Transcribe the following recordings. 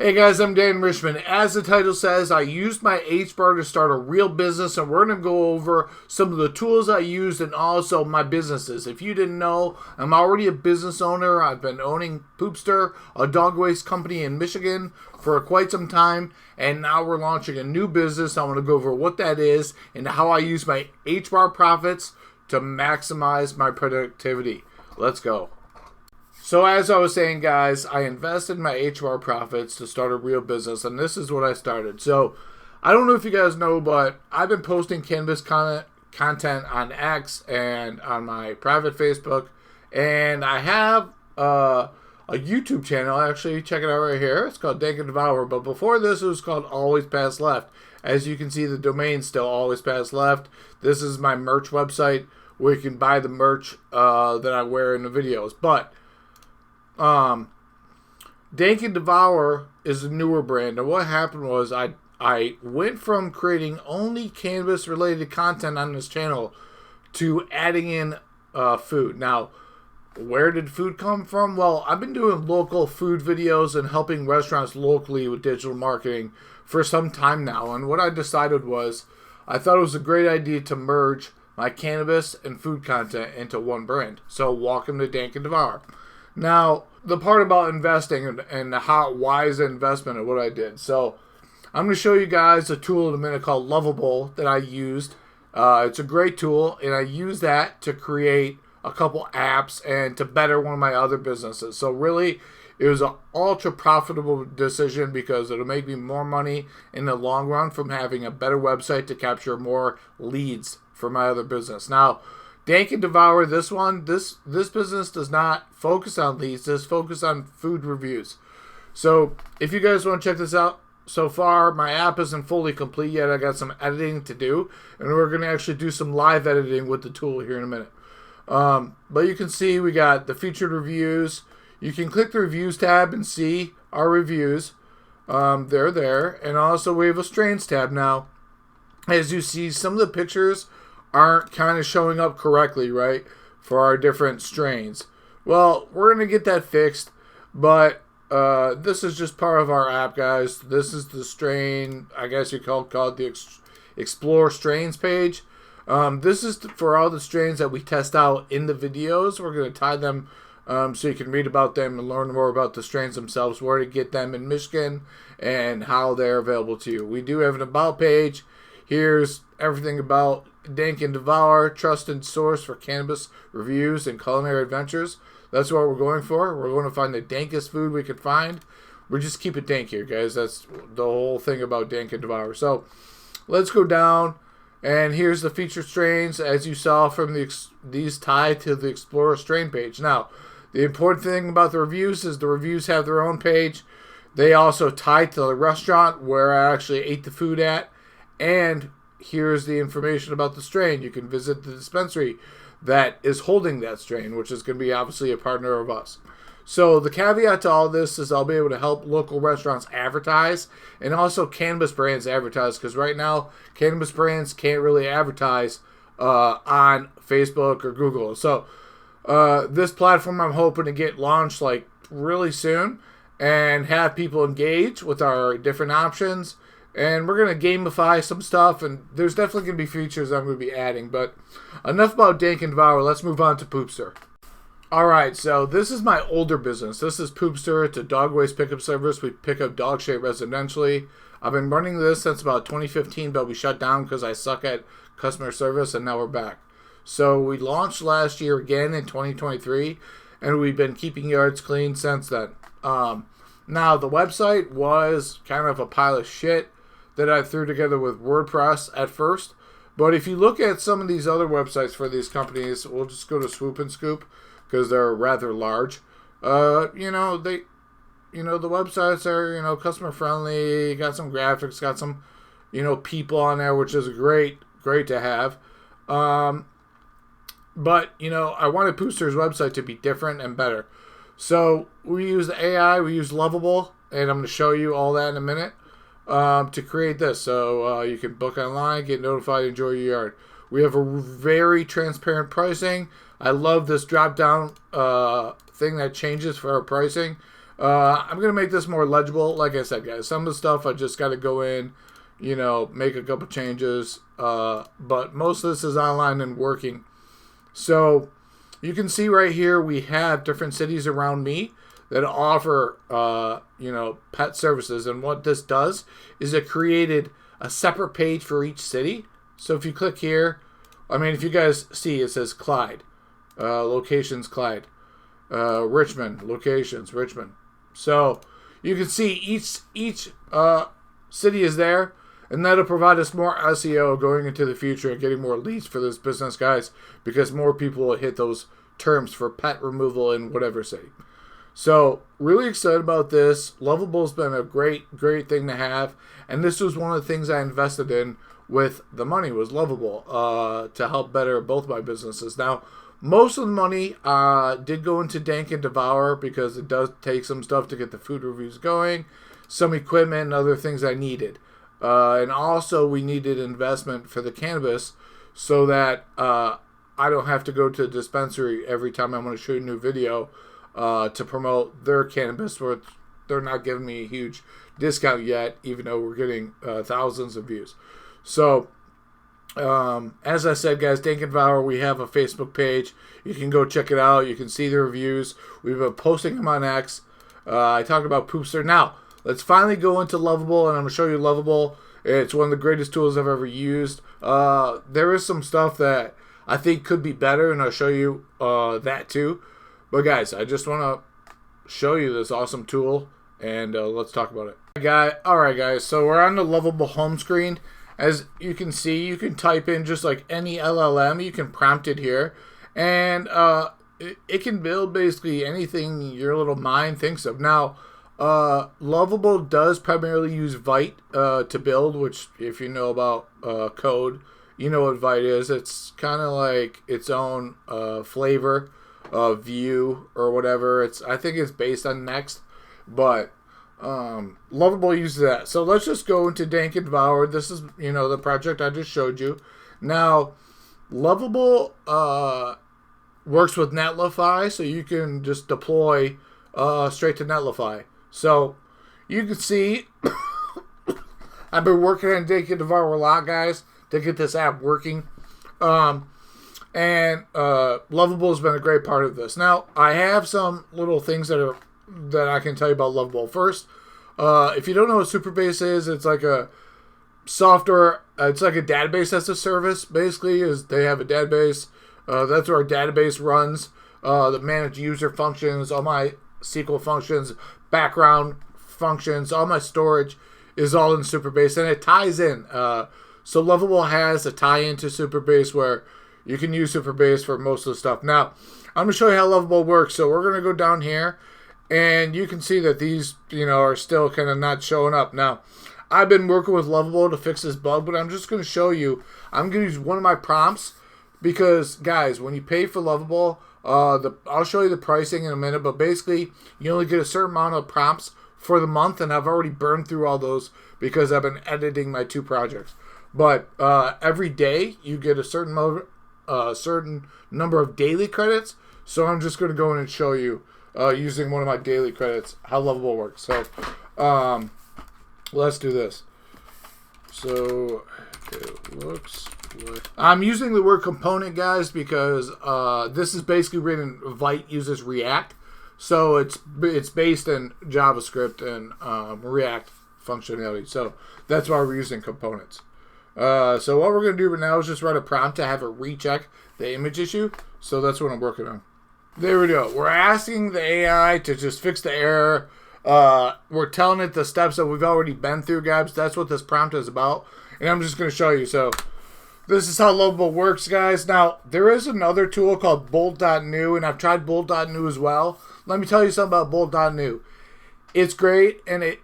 Hey guys, I'm Dan Richmond. As the title says, I used my HBAR to start a real business, and we're going to go over some of the tools I used and also my businesses. If you didn't know, I'm already a business owner. I've been owning Poopster, a dog waste company in Michigan, for quite some time, and now we're launching a new business. I want to go over what that is and how I use my HBAR profits to maximize my productivity. Let's go. So as I was saying, guys, I invested my HBAR profits to start a real business, and this is what I started. So I don't know if you guys know, but I've been posting cannabis content on X and on my private Facebook, and I have a YouTube channel. Actually, check it out right here. It's called Dank'N'Devour, but before this, it was called Always Pass Left. As you can see, the domain's still Always Pass Left. This is my merch website where you can buy the merch that I wear in the videos, but Dank'N'Devour is a newer brand, and what happened was I went from creating only cannabis related content on this channel to adding in food. Now, where did food come from? Well, I've been doing local food videos and helping restaurants locally with digital marketing for some time now, and what I decided was I thought it was a great idea to merge my cannabis and food content into one brand. So welcome to Dank'N'Devour. Now, the part about investing and how wise investment and what I did. So, I'm going to show you guys a tool in a minute called Lovable that I used. It's a great tool, and I use that to create a couple apps and to better one of my other businesses. So, really, it was an ultra profitable decision because it'll make me more money in the long run from having a better website to capture more leads for my other business. Now, Dank'N'Devour, this business does not focus on leads, does focus on food reviews. So if you guys want to check this out, so far my app isn't fully complete yet. I got some editing to do, and we're going to actually do some live editing with the tool here in a minute. But you can see we got the featured reviews. You can click the reviews tab and see our reviews. They're there. And also we have a strains tab now. As you see, some of the pictures aren't kind of showing up correctly, right, for our different strains. Well, we're going to get that fixed, but this is just part of our app, guys. This is the strain, I guess you call it the Explore Strains page. This is for all the strains that we test out in the videos. We're going to tie them so you can read about them and learn more about the strains themselves, where to get them in Michigan, and how they're available to you. We do have an About page. Here's everything about Dank'N'Devour, trusted source for cannabis reviews and culinary adventures. That's what we're going for. We're going to find the dankest food we could find. We just keep it dank here, guys. That's the whole thing about Dank'N'Devour. So let's go down, and here's the featured strains, as you saw from these tied to the Explorer strain page. Now, the important thing about the reviews is the reviews have their own page. They also tie to the restaurant where I actually ate the food at, and here's the information about the strain. You can visit the dispensary that is holding that strain, which is going to be obviously a partner of us. So the caveat to all this is I'll be able to help local restaurants advertise and also cannabis brands advertise, because right now cannabis brands can't really advertise on Facebook or Google. So this platform I'm hoping to get launched like really soon and have people engage with our different options. And we're going to gamify some stuff, and there's definitely going to be features I'm going to be adding. But enough about Dank'N'Devour. Let's move on to Poopster. Alright, so this is my older business. This is Poopster. It's a dog waste pickup service. We pick up dog shit residentially. I've been running this since about 2015, but we shut down because I suck at customer service, and now we're back. So we launched last year again in 2023, and we've been keeping yards clean since then. Now, the website was kind of a pile of shit that I threw together with WordPress at first. But if you look at some of these other websites for these companies, we'll just go to Swoop and Scoop because they're rather large. The websites are, customer friendly, got some graphics, got some, people on there, which is great to have. But, I wanted Poopster's website to be different and better. So we use the AI, we use Lovable, and I'm going to show you all that in a minute. To create this, so you can book online, get notified, enjoy your yard. We have a very transparent pricing. I love this drop down thing that changes for our pricing. I'm going to make this more legible. Like I said, guys, some of the stuff I just got to go in, you know, make a couple changes. But most of this is online and working. So you can see right here we have different cities around me that offer, you know, pet services. And what this does is it created a separate page for each city. So if you click here, I mean, if you guys see, it says Clyde, locations Clyde, Richmond, locations Richmond. So you can see each city is there, and that'll provide us more SEO going into the future and getting more leads for this business, guys, because more people will hit those terms for pet removal in whatever city. So really excited about this. Lovable's been a great thing to have, and this was one of the things I invested in with the money was Lovable to help better both my businesses. Now, most of the money did go into Dank'N'Devour because it does take some stuff to get the food reviews going, some equipment and other things I needed. And also we needed investment for the cannabis so that I don't have to go to a dispensary every time I want to shoot a new video to promote their cannabis, where they're not giving me a huge discount yet, even though we're getting thousands of views. So, as I said, guys, Dank'N'Devour, we have a Facebook page. You can go check it out. You can see the reviews. We've been posting them on X. I talked about Poopster. Now, let's finally go into Lovable, and I'm going to show you Lovable. It's one of the greatest tools I've ever used. There is some stuff that I think could be better, and I'll show you that too. But, guys, I just want to show you this awesome tool, and let's talk about it. Alright, guys, so we're on the Lovable home screen. As you can see, you can type in just like any LLM. You can prompt it here. And it can build basically anything your little mind thinks of. Now, Lovable does primarily use Vite to build, which if you know about code, you know what Vite is. It's kind of like its own flavor of Vue or whatever. I think it's based on Next, but Lovable uses that. So let's just go into Dank'N'Devour. This is, you know, the project I just showed you. Now, Lovable works with Netlify, so you can just deploy straight to Netlify. So you can see I've been working on Dank'N'Devour a lot, guys, to get this app working. And Lovable has been a great part of this. Now, I have some little things that I can tell you about Lovable. First, if you don't know what Superbase is, it's like a software, it's like a database as a service, basically. Is they have a database, that's where our database runs, that manage user functions, all my SQL functions, background functions, all my storage is all in Superbase, and it ties in. So Lovable has a tie-in to Superbase where you can use Superbase for most of the stuff. Now, I'm going to show you how Lovable works. So we're going to go down here, and you can see that these, you know, are still kind of not showing up. Now, I've been working with Lovable to fix this bug, but I'm just going to show you. I'm going to use one of my prompts because, guys, when you pay for Lovable, I'll show you the pricing in a minute, but basically, you only get a certain amount of prompts for the month, and I've already burned through all those because I've been editing my 2 projects. But every day, you get a certain number of daily credits, so I'm just going to go in and show you using one of my daily credits how Lovable works. So let's do this. So it looks like I'm using the word component, guys, because this is basically written. Vite uses React, so it's based in JavaScript and React functionality. So that's why we're using components. So what we're going to do right now is just write a prompt to have it recheck the image issue. So that's what I'm working on. There we go. We're asking the AI to just fix the error. We're telling it the steps that we've already been through, guys. That's what this prompt is about. And I'm just going to show you. So this is how Lovable works, guys. Now, there is another tool called bolt.new, and I've tried bolt.new as well. Let me tell you something about bolt.new. It's great, and it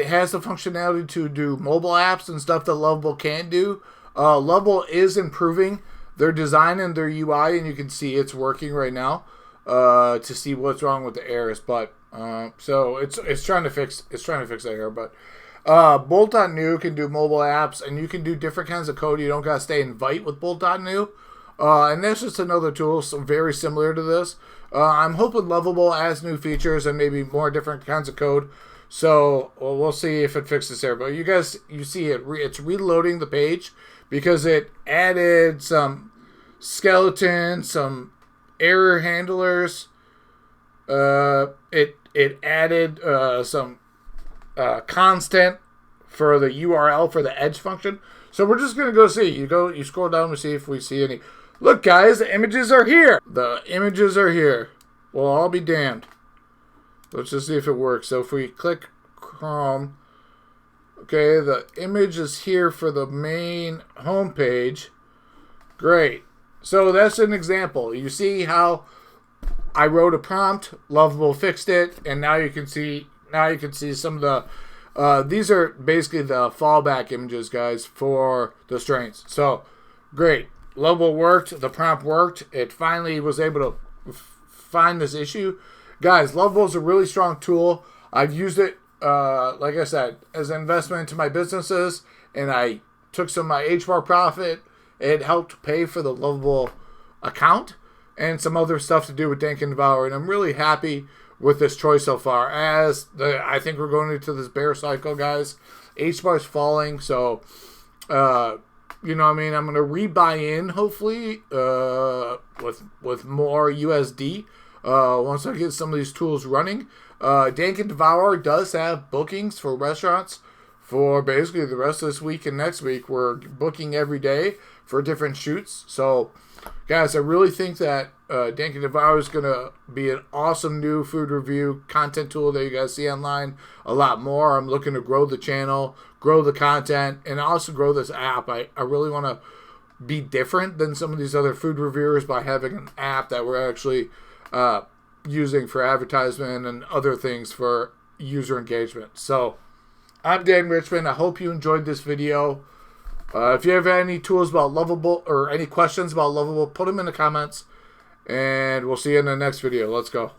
has the functionality to do mobile apps and stuff that Lovable can't do. Lovable is improving their design and their UI, and you can see it's working right now to see what's wrong with the errors. But so it's trying to fix that error. But bolt.new can do mobile apps, and you can do different kinds of code. You don't gotta stay in Vite with bolt.new. And that's just another tool, so very similar to this. I'm hoping Lovable adds new features and maybe more different kinds of code. So we'll see if it fixes there. But you guys, you see it, it's reloading the page because it added some skeletons, some error handlers. It added some constant for the URL for the edge function. So we're just gonna go see. You scroll down to see if we see any. Look, guys, the images are here. The images are here. Well, I'll be damned. Let's just see if it works. So if we click Chrome, okay, the image is here for the main home page. Great. So that's an example. You see how I wrote a prompt, Lovable fixed it, and now you can see some of the these are basically the fallback images, guys, for the strings. So great. Lovable worked, the prompt worked. It finally was able to find this issue. Guys, Lovable is a really strong tool. I've used it, like I said, as an investment into my businesses, and I took some of my HBAR profit. It helped pay for the Lovable account and some other stuff to do with Dank'N'Devour, and I'm really happy with this choice so far. I think we're going into this bear cycle, guys. HBAR is falling, so you know what I mean? I'm going to rebuy in, hopefully, with more USD once I get some of these tools running. Dank'N'Devour does have bookings for restaurants for basically the rest of this week and next week. We're booking every day for different shoots. So, guys, I really think that Dank'N'Devour is going to be an awesome new food review content tool that you guys see online a lot more. I'm looking to grow the channel, grow the content, and also grow this app. I really want to be different than some of these other food reviewers by having an app that we're actually using for advertisement and other things for user engagement. So, I'm Dan Richmond. I hope you enjoyed this video. If you have any tools about Lovable or any questions about Lovable, put them in the comments. And we'll see you in the next video. Let's go.